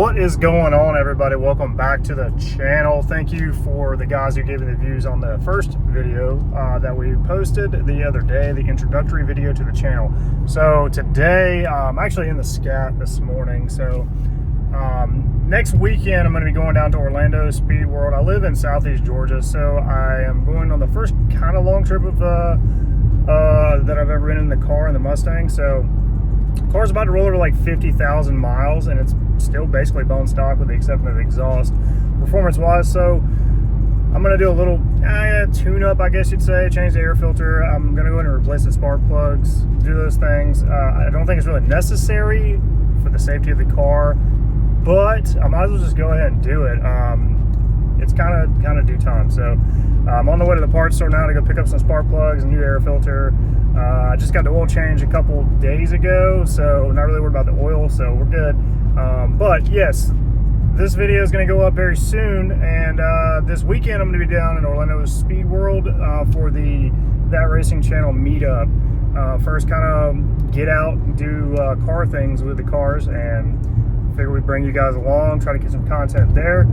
What is going on, everybody? Welcome back to the channel. Thank you for the guys who gave me the views on the first video that we posted the other day, the introductory video to the channel. So today, I'm actually in the scat this morning. So next weekend, I'm going to be going down to Orlando Speed World. I live in Southeast Georgia, so I am going on the first kind of long trip of that I've ever been in the car, in the Mustang. So the car's about to roll over like 50,000 miles, and it's still basically bone stock with the exception of exhaust performance wise. So I'm going to do a little tune up, I guess you'd say, change the air filter. I'm going to go in and replace the spark plugs, do those things. I don't think it's really necessary for the safety of the car, but I might as well just go ahead and do it. It's kind of due time. So I'm on the way to the parts store now to go pick up some spark plugs, a new air filter. I just got the oil change a couple days ago, so not really worried about the oil, so we're good. But yes, this video is going to go up very soon, and this weekend I'm going to be down in Orlando Speed World for the That Racing Channel meetup. First, kind of get out and do car things with the cars, and figure we'd bring you guys along, try to get some content there.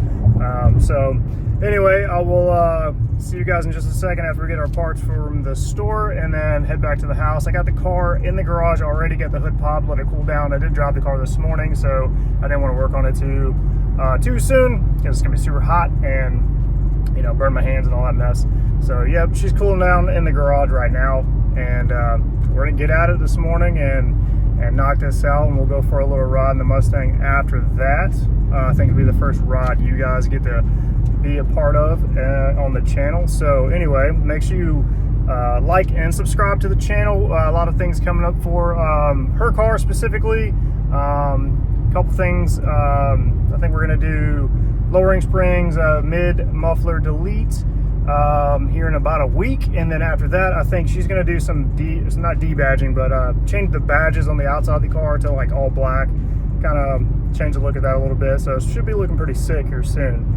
So anyway, I will see you guys in just a second after we get our parts from the store, and then head back to the house. I got the car in the garage already, got the hood popped, let it cool down. I did drive the car this morning, so I didn't want to work on it too soon, because it's gonna be super hot and, you know, burn my hands and all that mess. So yep, she's cooling down in the garage right now, and we're gonna get at it this morning and knock this out, and we'll go for a little ride in the Mustang after that. I think it'll be the first ride you guys get to be a part of on the channel. So anyway, make sure you like and subscribe to the channel. A lot of things coming up for her car specifically. A couple things. I think we're going to do lowering springs, mid muffler delete here in about a week, and then after that I think she's going to do some it's not debadging, but change the badges on the outside of the car to like all black, kind of change the look of that a little bit. So it should be looking pretty sick here soon.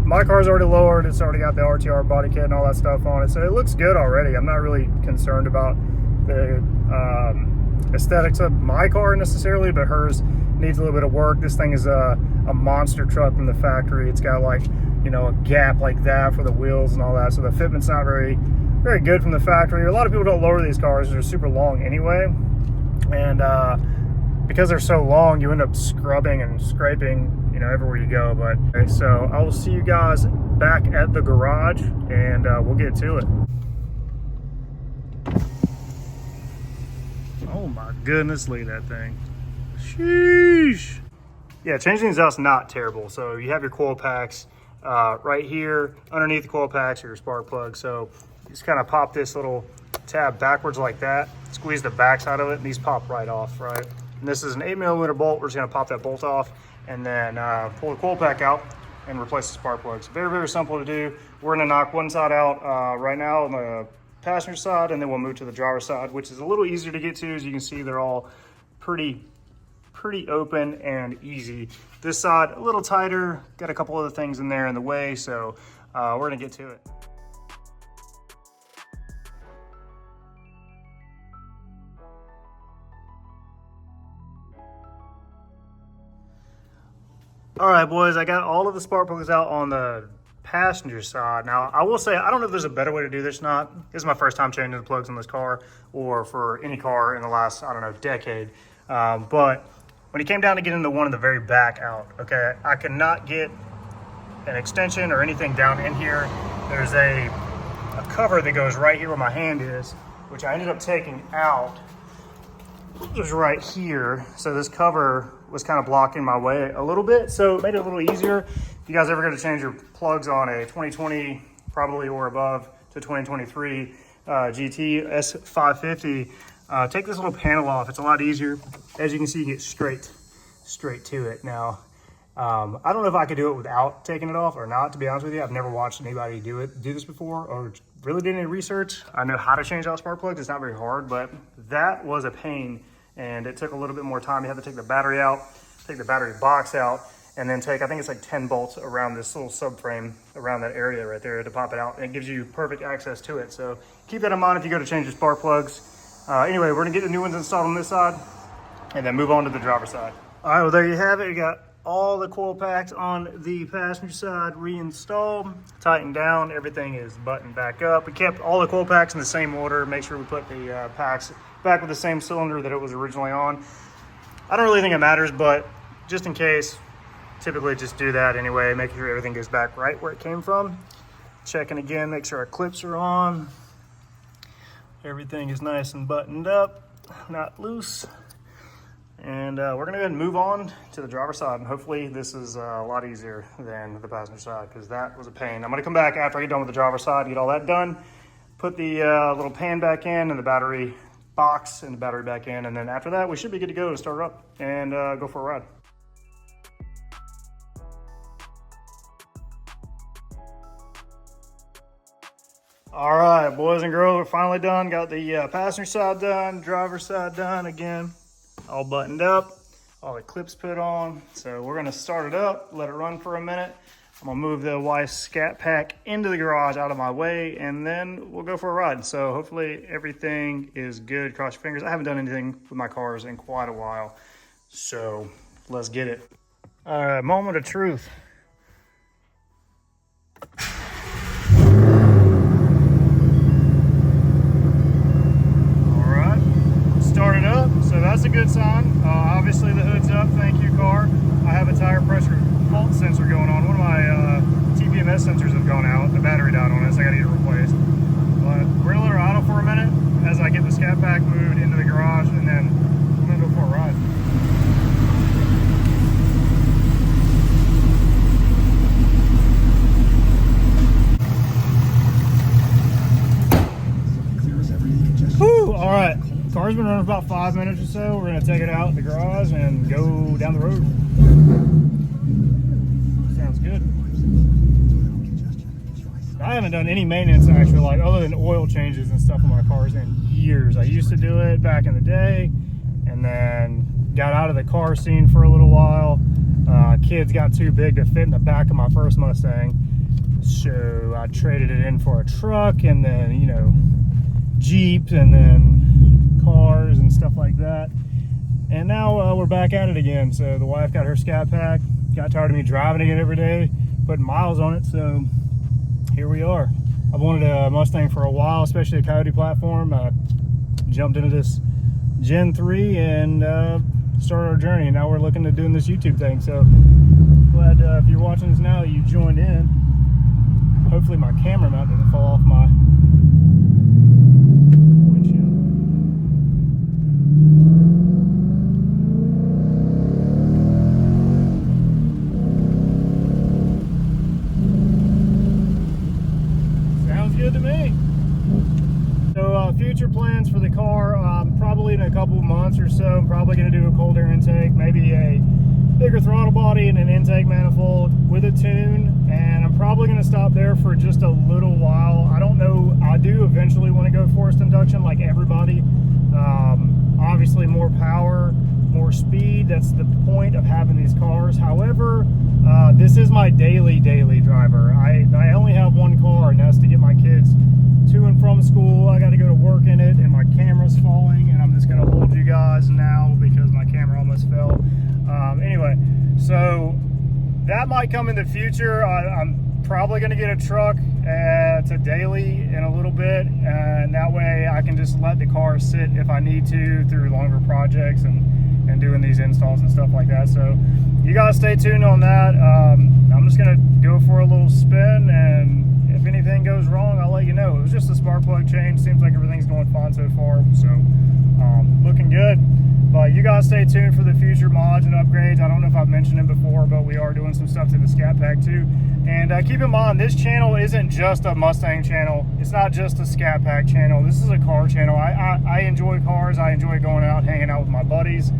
My car's already lowered, it's already got the RTR body kit and all that stuff on it, so it looks good already. I'm not really concerned about the aesthetics of my car necessarily, but hers needs a little bit of work. This thing is a monster truck from the factory. It's got, like, you know, a gap like that for the wheels and all that, so the fitment's not very good from the factory. A lot of people don't lower these cars, they're super long anyway, and because they're so long, you end up scrubbing and scraping, you know, everywhere you go. But okay, so I will see you guys back at the garage, and we'll get to it. Oh my goodness, look at that thing. Sheesh. Yeah, changing these out's not terrible. So you have your coil packs right here. Underneath the coil packs are your spark plugs. So you just kind of pop this little tab backwards like that, squeeze the backside of it, and these pop right off, right? And this is an 8mm bolt. We're just gonna pop that bolt off, and then pull the coil pack out and replace the spark plugs. Very simple to do. We're gonna knock one side out right now on the passenger side, and then we'll move to the driver's side, which is a little easier to get to. As you can see, they're all pretty open and easy. This side, a little tighter, got a couple other things in there in the way, so we're gonna get to it. All right, boys, I got all of the spark plugs out on the passenger side. Now, I will say, I don't know if there's a better way to do this or not. This is my first time changing the plugs on this car, or for any car in the last, I don't know, decade. But when it came down to getting the one in the very back out, okay, I could not get an extension or anything down in here. There's a cover that goes right here where my hand is, which I ended up taking out. It was right here, so this cover was kind of blocking my way a little bit, so it made it a little easier. If you guys ever going to change your plugs on a 2020 probably or above to 2023 GT S550, take this little panel off. It's a lot easier. As you can see, you get straight to it. Now I don't know if I could do it without taking it off or not, to be honest with you. I've never watched anybody do this before, or really did any research. I know how to change out spark plugs. It's not very hard, but that was a pain, and it took a little bit more time. You have to take the battery out, take the battery box out, and then take, I think it's like 10 bolts around this little subframe around that area right there to pop it out, and it gives you perfect access to it. So keep that in mind if you go to change your spark plugs. Anyway, we're gonna get the new ones installed on this side and then move on to the driver's side. All right, well, there you have it. You got all the coil packs on the passenger side reinstalled, tightened down. Everything is buttoned back up. We kept all the coil packs in the same order. Make sure we put the packs back with the same cylinder that it was originally on. I don't really think it matters, but just in case, typically just do that anyway. Make sure everything goes back right where it came from. Checking again, make sure our clips are on. Everything is nice and buttoned up, not loose. And we're gonna go ahead and move on to the driver's side, and hopefully this is a lot easier than the passenger side, because that was a pain. I'm gonna come back after I get done with the driver's side, get all that done, put the little pan back in and the battery box and the battery back in, and then after that we should be good to go to start it up and go for a ride. All right, boys and girls, we're finally done. Got the passenger side done, driver's side done again. All buttoned up, all the clips put on. So we're gonna start it up, let it run for a minute. I'm gonna move the wife's scat pack into the garage out of my way, and then we'll go for a ride. So hopefully everything is good. Cross your fingers. I haven't done anything with my cars in quite a while. So let's get it. All right, moment of truth. Started up, so that's a good sign. Obviously the hood's up, thank you car. I have a tire pressure fault sensor going on. One of my TPMS sensors have gone out. The battery died on it, so I gotta get it replaced. But we're gonna let her idle for a minute as I get the scat pack moved into the garage, and then we're gonna go for a ride. Whew, all right. Car's been running for about 5 minutes or so. We're gonna take it out the garage and go down the road. Sounds good. I haven't done any maintenance actually, like other than oil changes and stuff on my cars in years. I used to do it back in the day, and then got out of the car scene for a little while. Kids got too big to fit in the back of my first Mustang, so I traded it in for a truck, and then, you know, Jeep, and then cars and stuff like that. And now we're back at it again. So the wife got her scat pack, got tired of me driving it every day, putting miles on it, so here we are. I've wanted a Mustang for a while, especially a Coyote platform. I jumped into this Gen 3 and started our journey. Now we're looking at doing this YouTube thing, so glad if you're watching this now, you joined in. Hopefully my camera mount doesn't fall off my windshield. Sounds good to me. So future plans for the car, probably in a couple of months or so, I'm probably going to do a cold air intake, maybe a bigger throttle body and an intake manifold with a tune, and I'm probably going to stop there for just a little while. I don't know, I do eventually want to go forced induction like everybody. Obviously more power, more speed, that's the point of having these cars. However, this is my daily driver. I only have one car, and that's to get my kids to and from school. I got to go to work in it, and my camera's falling, and I'm just going to hold you guys now because my camera almost fell. Anyway, so that might come in the future. I'm probably going to get a truck to daily in a little bit, and that way I can just let the car sit if I need to through longer projects and doing these installs and stuff like that. So you guys stay tuned on that. I'm just going to go for a little spin, and if anything goes wrong, I'll let you know. It was just a spark plug change. Seems like everything's going fine so far, so looking good. But you guys stay tuned for the future mods and upgrades. I don't know if I've mentioned it before, but we are doing some stuff to the scat pack too. And keep in mind, this channel isn't just a Mustang channel. It's not just a scat pack channel. This is a car channel. I enjoy cars. I enjoy going out, hanging out with my buddies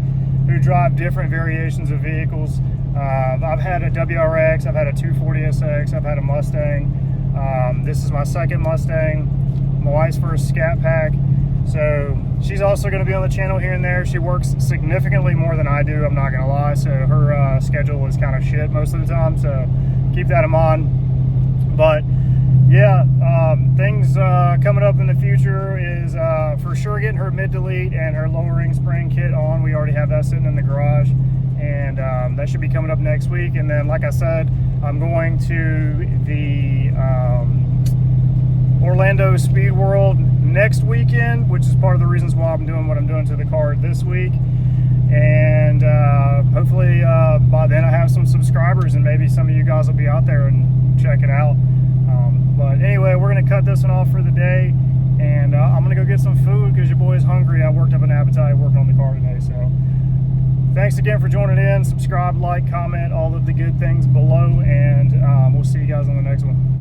who drive different variations of vehicles. I've had a WRX, I've had a 240SX, I've had a Mustang. This is my second Mustang, my wife's first scat pack. So she's also going to be on the channel here and there. She works significantly more than I do, I'm not going to lie. So her schedule is kind of shit most of the time. So keep that in mind. But yeah, things coming up in the future is for sure getting her mid-delete and her lowering spring kit on. We already have that sitting in the garage. and that should be coming up next week. And then, like I said, I'm going to the Orlando Speed World next weekend, which is part of the reasons why I'm doing what I'm doing to the car this week. And hopefully by then I have some subscribers, and maybe some of you guys will be out there and check it out. But anyway, we're going to cut this one off for the day, and I'm going to go get some food because your boy's hungry. I worked up an appetite working on the car today. So thanks again for joining in. Subscribe, like, comment, all of the good things below, and we'll see you guys on the next one.